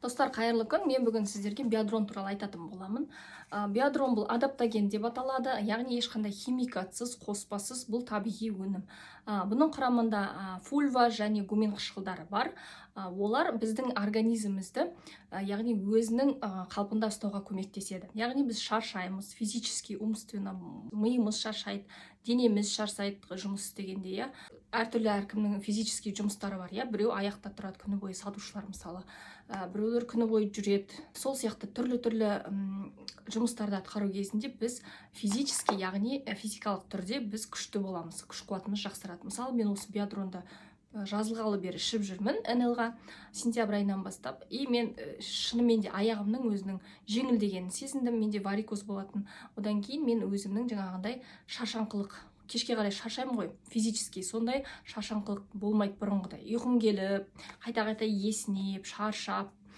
Достар, қайырлы күн. Мен бүгін сіздерге биадрон туралы айтатын боламын. Биадрон бұл адаптоген деп аталады, яғни ешқандай химикатсыз, қоспасыз бұл табиғи өнім. Бұның құрамында фульва және гумен қышқылдары бар. Олар біздің организмімізді, яғни өзінің қалпында ұстауға көмектеседі. Яғни біз шаршаймыз, физически, умственно, миымыз шаршайды, денеміз шаршайды жұмыс істегенде. Әртүрлі әркімнің физический жұмыстары бар. Біреу аяқта тұрады, күні бойы сатушылар мысалы. Біреулер күні бойы жүреді. Сол сияқты түрлі жұмыстарды атқару кезінде біз физически, яғни физикалық түрде біз күшті боламыз, күш қуатымыз жақсарады. Мысалы, мен осы биадронды жазылғалы бері ішіп жүрмін НЛ-ға сентябрь айынан бастап. Мен шынымен де аяғымның өзінің жеңілдегенін сезіндім. Менде варикоз болатын. Одан кейін мен өзімнің жаңағындай шаршаңқылық, кешке қарай шаршаймын ғой, физически, сондай шаршаңқылық болмайды бұрынғыдай. Ұйқым келіп, қайта есінеп, шаршап,